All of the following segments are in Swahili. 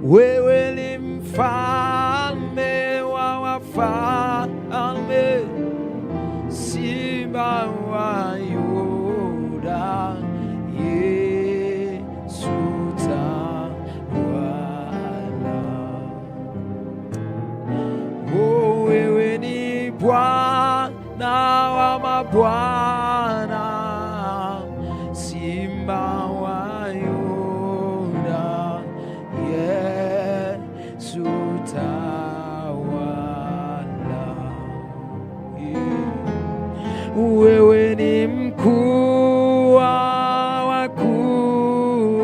wewe ni mfalme wa wafalme, Simba wa Yuda, Yesu tawala. Oh, wewe ni Bwana wa mabwana, Simba wa Yuda, Yesu tawala. Wewe ni mkuu wa wakuu,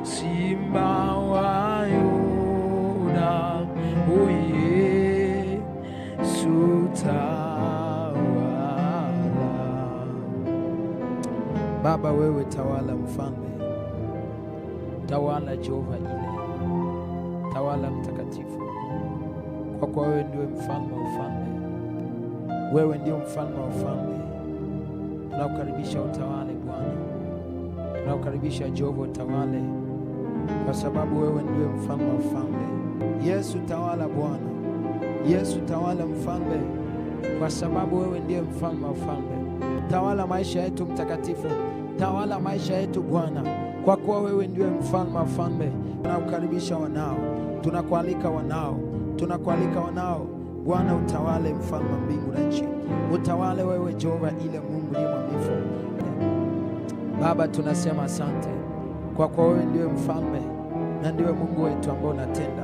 Simba wa Yuda, Yesu tawala. Baba, wewe tawala, mfalme tawala, Jehova ile tawala, mtakatifu, kwa kuwa wewe ndiwe mfalme wa ufalme. Wewe ndio mfalme wa ufalme. Tunakukaribisha utawale Bwana, tunakukaribisha Jehova utawale, kwa sababu wewe ndiwe mfalme wa ufalme. Yesu tawala Bwana, Yesu tawala mfalme, kwa sababu wewe ndiye mfalme wa ufalme. Tawala maisha yetu mtakatifu, tawala maisha yetu Bwana, kwa kuwa wewe ndiwe mfalme wa ufalme. Tunakukaribisha wanao, tunakualika wanao, tunakualika wanao Bwana, utawale mfalme wa mbingu na nchi, utawale wewe Jehova ile Mungu aliye mwaminifu. Baba, tunasema asante kwa kuwa wewe ndiwe mfalme na ndiwe Mungu wetu ambao unatenda.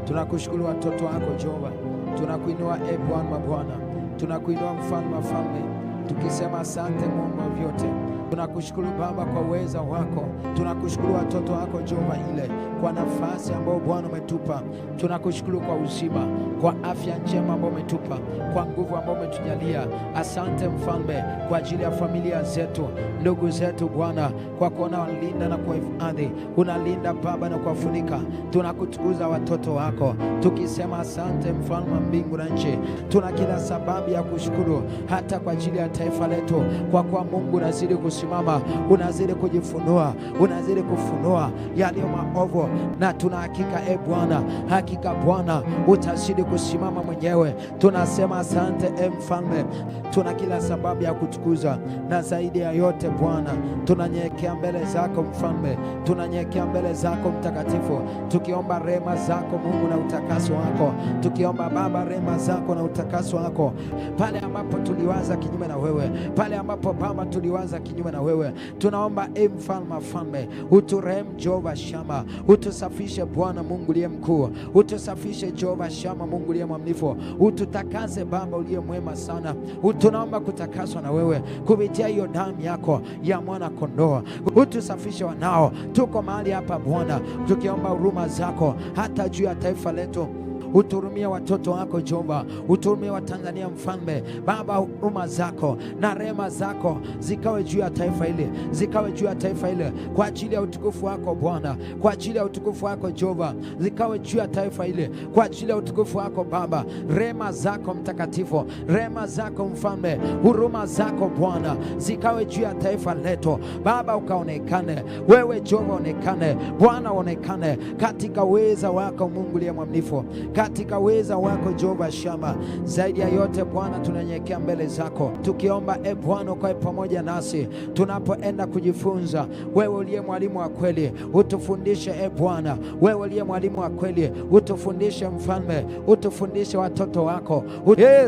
Tunakushukuru watoto wako Jehova, tunakuinua Bwana mabwana, tunakuinua mfalme wa falme, tukisema asante Mungu wa vyote. Tunakushukuru Baba kwa uweza wako, tunakushukuru watoto wako Jehova ile kwa nafasi ambayo Bwana umetupa. Tunakushukuru kwa uzima, kwa afya njema ambayo umetupa, kwa nguvu ambayo umetujalia. Asante mfalme kwa ajili ya familia zetu, ndugu zetu Bwana, kwa kuona walinda na kuhifadhi, unalinda Baba na kuwafunika. Tunakutukuza watoto wako tukisema asante mfalme wa mbingu na nchi. Tuna kila sababu ya kushukuru hata kwa ajili ya taifa letu, kwa kuwa Mungu unazidi kusimama, unazidi kujifunua, unazidi kufunua yaliyo maovu, na tuna hakika Bwana, hakika Bwana utazidi kusimama mwenyewe. Tunasema asante mfalme, tuna kila sababu ya kutukuza, na zaidi ya yote Bwana tunanyekea mbele zako mfalme, tunanyekea mbele zako mtakatifu, tukiomba rehema zako Mungu na utakaso wako, tukiomba Baba rehema zako na utakaso wako. Pale ambapo tuliwaza kinyume na wewe, pale ambapo Baba tuliwaza kinyume na wewe, tunaomba mfalme wa falme uturehemu Jehova Shama, utusafishe Bwana Mungu uliye mkuu, utusafishe Jehova Shama Mungu uliye mwaminifu, ututakase Baba uliye mwema sana. Tunaomba kutakaswa na wewe kupitia hiyo damu yako ya mwana kondoo, utusafishe wanao. Tuko mahali hapa Bwana tukiomba huruma zako hata juu ya taifa letu. Uturumie watoto wako Jehova, uturumie wa Tanzania mfalme. Baba, huruma zako na rehema zako zikawe juu ya taifa hili, zikawe juu ya taifa hili kwa ajili ya utukufu wako Bwana, kwa ajili ya utukufu wako Jehova, zikawe juu ya taifa hili kwa ajili ya utukufu wako Baba. Rehema zako mtakatifu, rehema zako mfalme, huruma zako Bwana zikawe juu ya taifa letu Baba. Ukaonekane wewe Jehova, onekane Bwana, onekane katika uweza wako Mungu aliye mwaminifu, katika uweza wako Jehova Shama. Zaidi ya yote Bwana tunanyekea mbele zako tukiomba Bwana ukae pamoja nasi tunapoenda kujifunza. Wewe uliye mwalimu wa kweli utufundishe Bwana, wewe uliye mwalimu wa kweli utufundishe mfalme, utufundishe watoto wako.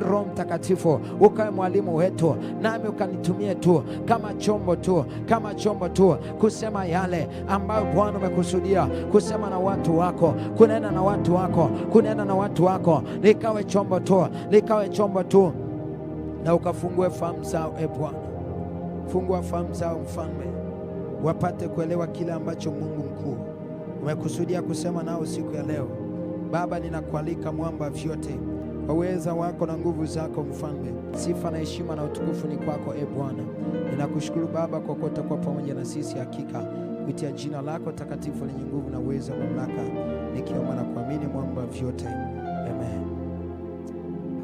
Roho Mtakatifu ukae mwalimu wetu, nami ukanitumie tu kama chombo tu, kama chombo tu kusema yale ambayo Bwana umekusudia kusema na watu wako, kunena na watu wako, kunena na watu wako. Likawe chombo tu, likawe chombo tu, na ukafungue fahamu zao Bwana, fungua fahamu zao mfalme, wapate kuelewa kile ambacho Mungu mkuu umekusudia kusema nao siku ya leo. Baba, ninakualika mwamba vyote, kwa uweza wako na nguvu zako mfalme, sifa na heshima na utukufu ni kwako Bwana. Ninakushukuru Baba kwa kuwa utakuwa pamoja na sisi hakika, kupitia jina lako takatifu lenye nguvu na uwezo na mamlaka, nikiomba na kuamini mwamba vyote, amen.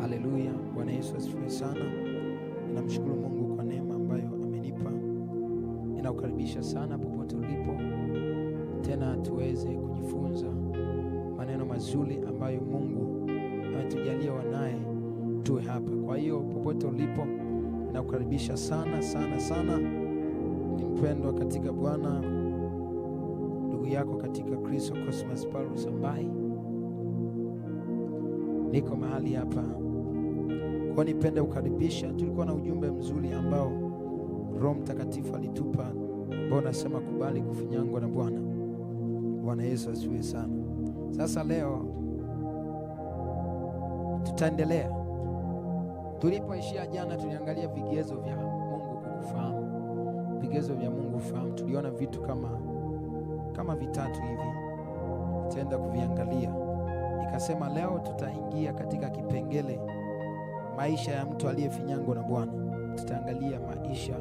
Haleluya. Bwana Yesu asifiwe sana. Ninamshukuru Mungu kwa neema ambayo amenipa. Ninakukaribisha sana popote ulipo tena tuweze kujifunza maneno mazuri ambayo Mungu ametujalia wanaye tuwe hapa. Kwa hiyo popote ulipo, nakukaribisha sana sana sana. Ni mpendwa katika Bwana, ndugu yako katika Kristo, Cosmas Paulo Sambai. Niko mahali hapa kwa nipende kukaribisha. Tulikuwa na ujumbe mzuri ambao Roho Mtakatifu alitupa, ambao nasema kubali kufinyangwa na Bwana. Bwana Yesu asifiwe sana. Sasa leo tutaendelea. Tulipoishia jana, tuliangalia vigezo vya Mungu kukufahamu. Vigezo vya Mungu kufahamu, tuliona vitu kama vitatu hivi. Tutaenda kuviangalia. Nikasema leo tutaingia katika kipengele maisha ya mtu aliyefinyangwa na Bwana. Tutaangalia maisha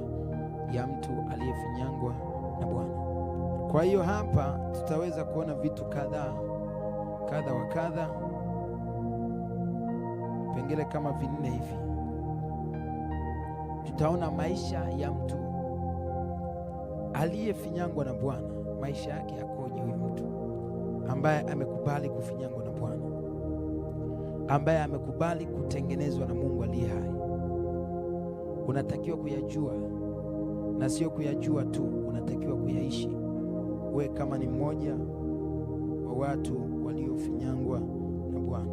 ya mtu aliyefinyangwa na Bwana. Kwa hiyo hapa tutaweza kuona vitu kadha wa kadha, vipengele kama 4 hivi. Tutaona maisha ya mtu aliyefinyangwa na Bwana, maisha yake yakoje. Huyu mtu ambaye amekubali kufinyangwa na Bwana, ambaye amekubali kutengenezwa na Mungu aliye hai. Unatakiwa kuyajua, na sio kuyajua tu, unatakiwa kuyaishi. Wewe kama ni mmoja wa watu waliofinyangwa na Bwana.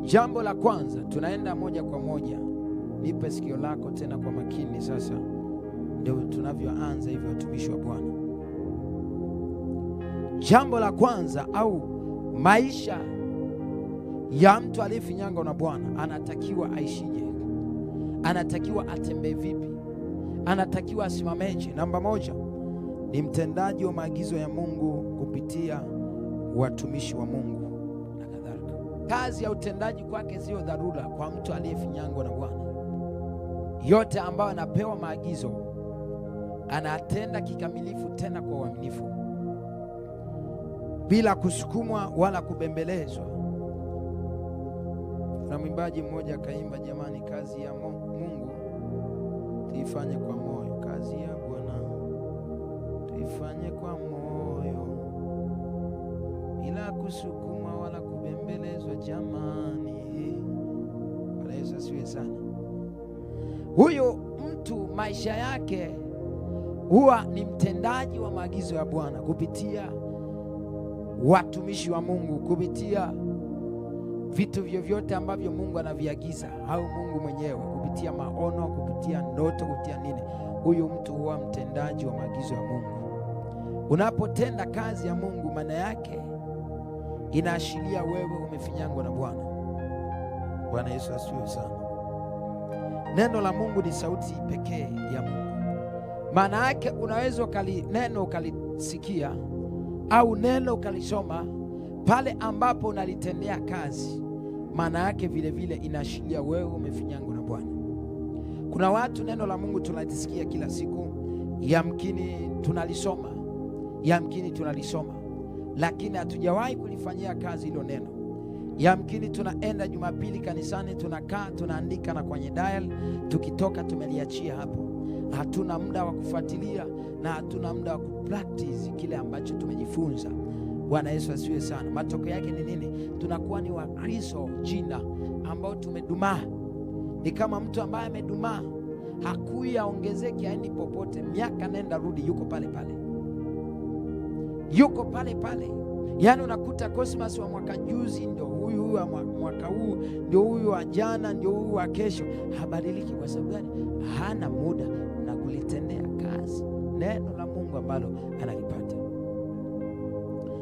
Jambo la kwanza, tunaenda moja kwa moja. Nipe sikio lako tena kwa makini. Sasa ndio tunavyoanza hivyo, watumishi wa Bwana. Jambo la kwanza, au maisha ya mtu aliyefinyangwa na Bwana, anatakiwa aishije? Anatakiwa atembee vipi? Anatakiwa asimameje? Namba 1 ni mtendaji wa maagizo ya Mungu kupitia watumishi wa Mungu na kadhalika. Kazi ya utendaji kwake sio dharura kwa mtu aliyefinyangwa na Bwana. Yote ambayo anapewa maagizo anatenda kikamilifu, tena kwa uaminifu, bila kusukumwa wala kubembelezwa. Na mwimbaji mmoja akaimba, jamani, kazi ya Mungu tuifanye kwa moyo, kazi ya Bwana tuifanye kwa moyo, bila kusukumwa wala kubembelezwa. Jamani, Bwana Yesu asifiwe sana. Huyu mtu maisha yake huwa ni mtendaji wa maagizo ya Bwana kupitia watumishi wa Mungu, kupitia vitu vyovyote ambavyo Mungu anaviagiza, au Mungu mwenyewe kupitia maono, kupitia ndoto, kupitia nini. Huyu mtu huwa mtendaji wa maagizo ya Mungu. Unapotenda kazi ya Mungu, maana yake inaashiria wewe umefinyangwa na Bwana. Bwana Yesu asifiwe sana. Neno la Mungu ni sauti pekee ya Mungu. Maana yake unaweza neno ukalisikia au neno ukalisoma, pale ambapo unalitendea kazi, maana yake vile vile inaashiria wewe umefinyangwa na Bwana. Kuna watu neno la Mungu tunalisikia kila siku, yamkini tunalisoma, lakini hatujawahi kulifanyia kazi hilo neno. Yamkini tunaenda Jumapili kanisani, tunakaa tunaandika na kwenye dial, tukitoka tumeliachia hapo. Hatuna muda wa kufuatilia na hatuna muda wa kupractice kile ambacho tumejifunza. Bwana Yesu asifiwe sana. Matokeo yake ni nini? Tunakuwa ni Wakristo jina ambao tumedumaa. Ni kama mtu ambaye amedumaa, hakuyaongezeki haendi popote, miaka nenda rudi, yuko pale pale. Yaani unakuta Cosmas wa mwaka juzi ndio huyu wa mwaka huu, ndio huyu wa jana, ndio huyu wa kesho, habadiliki. Kwa sababu gani? Hana muda na kulitendea kazi neno la Mungu ambalo analipata.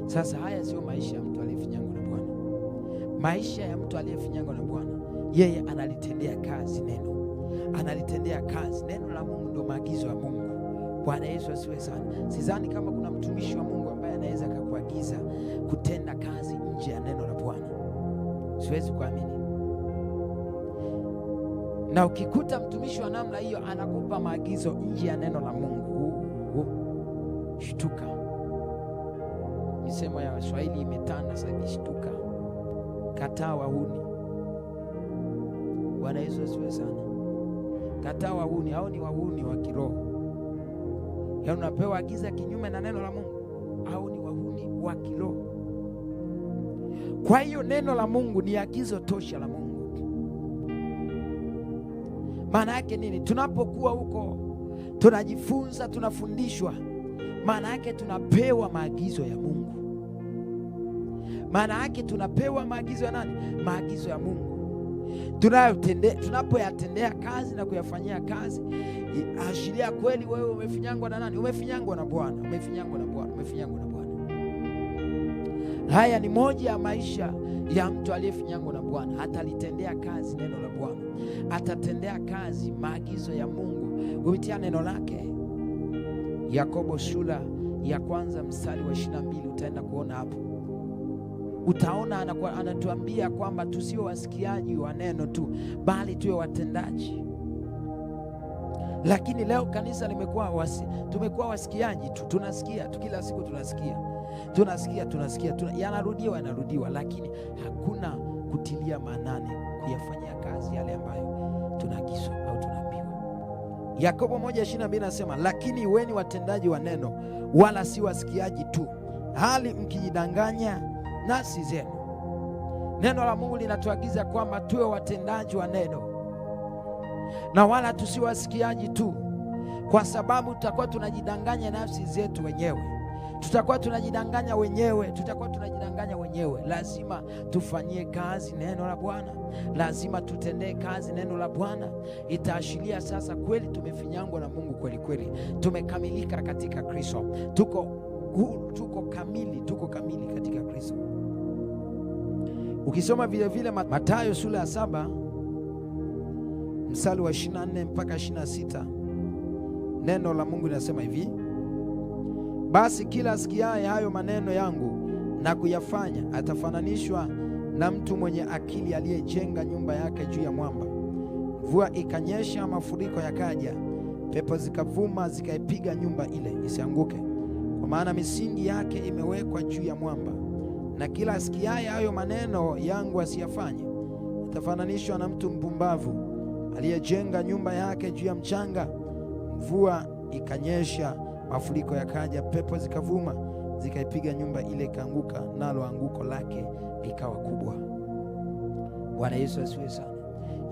Sasa haya sio maisha ya mtu aliyefinyangwa na Bwana. Maisha ya mtu aliyefinyangwa na Bwana, yeye analitendea kazi neno, analitendea kazi neno la Mungu, ndio maagizo ya Mungu. Bwana Yesu asiwe sana. Sidhani kama kuna mtumishi wa Mungu ambaye anaweza akakuagiza kutenda kazi nje ya neno la Bwana. Siwezi kuamini. Na ukikuta mtumishi wa namna hiyo anakupa maagizo nje ya neno la Mungu, shtuka. Misemo ya Waswahili imetanda sasa hivi, shtuka. Kataa wahuni. Bwana Yesu asiwe sana. Kataa wahuni. Hao ni wahuni wa kiroho. Yaani unapewa agiza kinyume na neno la Mungu. au ni wahuni wa kiroho. Kwa hiyo neno la Mungu ni agizo tosha la Mungu. Maana yake nini? Tunapokuwa huko tunajifunza, tunafundishwa, maana yake tunapewa maagizo ya Mungu. Maana yake tunapewa maagizo ya nani? Maagizo ya Mungu. Tunapoyatendea kazi na kuyafanyia kazi, ashiria kweli wewe umefinyangwa na nani? Umefinyangwa na Bwana, umefinyangwa na Bwana, umefinyangwa na Bwana. Haya ni moja ya maisha ya mtu aliyefinyangwa na Bwana. Atalitendea kazi neno la Bwana, atatendea kazi maagizo ya Mungu kupitia neno lake. Yakobo sura ya 1 mstari wa 22, utaenda kuona hapo. Utaona anatuambia kwamba tusiwe wasikiaji wa neno tu, bali tuwe watendaji. Lakini leo kanisa tumekuwa wasikiaji tu, tunasikia tu, kila siku tunasikia, yanarudiwa, lakini hakuna kutilia maanani kuyafanyia kazi yale ambayo tunaagizwa au tunaambiwa. Yakobo 1:22 nasema, lakini iweni watendaji wa neno, wala si wasikiaji tu, hali mkijidanganya nafsi zenu. Neno la Mungu linatuagiza kwamba tuwe watendaji wa neno na wala tusiwasikiaji tu, kwa sababu tutakuwa tunajidanganya nafsi zetu wenyewe, tutakuwa tunajidanganya wenyewe. Lazima tufanyie kazi neno la Bwana, lazima tutendee kazi neno la Bwana. Itaashiria sasa kweli tumefinyangwa na Mungu kweli kweli, tumekamilika katika Kristo, tuko kamili katika Kristo. Ukisoma vile vile Mathayo sura ya 7 mstari wa 24 mpaka 26, neno la Mungu linasema hivi: basi kila asikiaye hayo maneno yangu na kuyafanya atafananishwa na mtu mwenye akili aliyejenga nyumba yake juu ya mwamba. Mvua ikanyesha, mafuriko yakaja, pepo zikavuma zikaipiga nyumba ile isianguke, kwa maana misingi yake imewekwa juu ya mwamba. Na kila asikiaye hayo maneno yangu asiyafanye atafananishwa na mtu mpumbavu aliyejenga nyumba yake juu ya mchanga. Mvua ikanyesha, mafuriko yakaja, pepo zikavuma zikaipiga nyumba ile ikaanguka, nalo anguko lake likawa kubwa. Bwana Yesu asifiwe sana.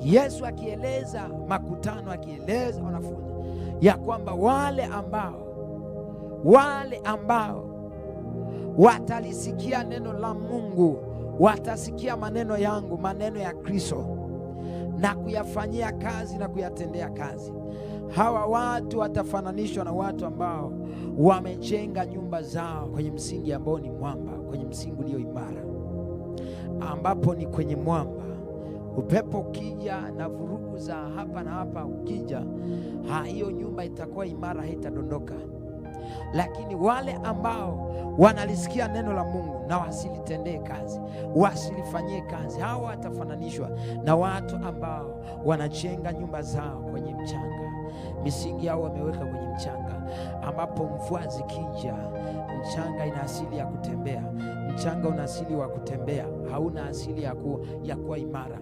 Yesu akieleza makutano, akieleza wanafunzi ya kwamba wale ambao watalisikia neno la Mungu, watasikia maneno yangu, maneno ya Kristo, na kuyafanyia kazi na kuyatendea kazi, hawa watu watafananishwa na watu ambao wamejenga nyumba zao kwenye msingi ambao ni mwamba, kwenye msingi ulio imara, ambapo ni kwenye mwamba. Upepo ukija na vurugu za hapa na hapa ukija, hiyo nyumba itakuwa imara, haitadondoka. Lakini wale ambao wanalisikia neno la Mungu na wasilitendee kazi, wasilifanyie kazi, hawa watafananishwa na watu ambao wanajenga nyumba zao kwenye mchanga, misingi yao wameweka kwenye mchanga, ambapo mvua zikija, mchanga ina asili ya kutembea, mchanga una asili wa kutembea, hauna asili ya kuwa imara.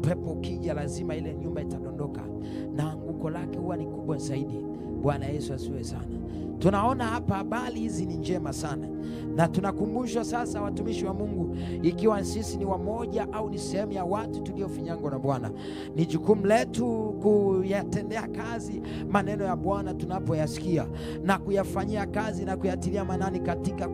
Pepo ukija, lazima ile nyumba itadondoka na anguko lake huwa ni kubwa zaidi. Bwana Yesu asiwe sana. Tunaona hapa habari hizi ni njema sana, na tunakumbushwa sasa, watumishi wa Mungu, ikiwa sisi ni wamoja au ni sehemu ya watu tuliofinyangwa na Bwana, ni jukumu letu kuyatendea kazi maneno ya Bwana tunapoyasikia na kuyafanyia kazi na kuyatilia manani katika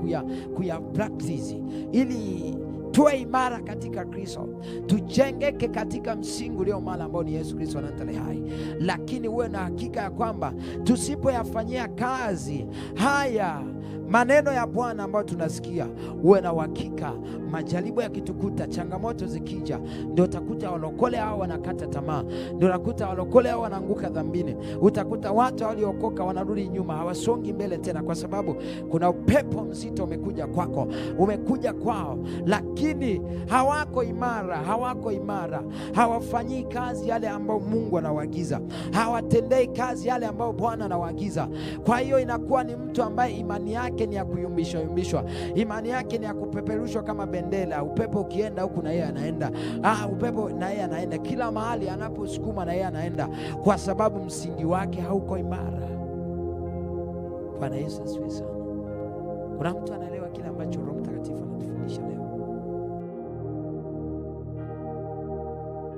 kuya practice, ili tuwe imara katika Kristo, tujengeke katika msingi ulio imara ambao ni Yesu Kristo anatale hai. Lakini uwe na hakika ya kwamba tusipoyafanyia kazi haya maneno ya Bwana ambayo tunasikia, uwe na uhakika majaribu yakitukuta, changamoto zikija, ndio utakuta walokole hao wanakata tamaa, ndio utakuta walokole hao wanaanguka dhambini. Utakuta watu waliokoka wanarudi nyuma, hawasongi mbele tena, kwa sababu kuna upepo mzito umekuja kwako, umekuja kwao, lakini hawako imara, hawafanyii kazi yale ambayo Mungu anawaagiza, hawatendei kazi yale ambayo Bwana anawaagiza. Kwa hiyo inakuwa ni mtu ambaye imani yake ni ya kuyumbishwa, imani yake ni ya kupeperushwa kama bendera. Upepo ukienda huku na yeye anaenda, upepo na yeye anaenda, kila mahali anaposukuma na yeye anaenda, kwa sababu msingi wake hauko imara. Bwana Yesu asifiwe sana. Kuna mtu anaelewa kile ambacho Roho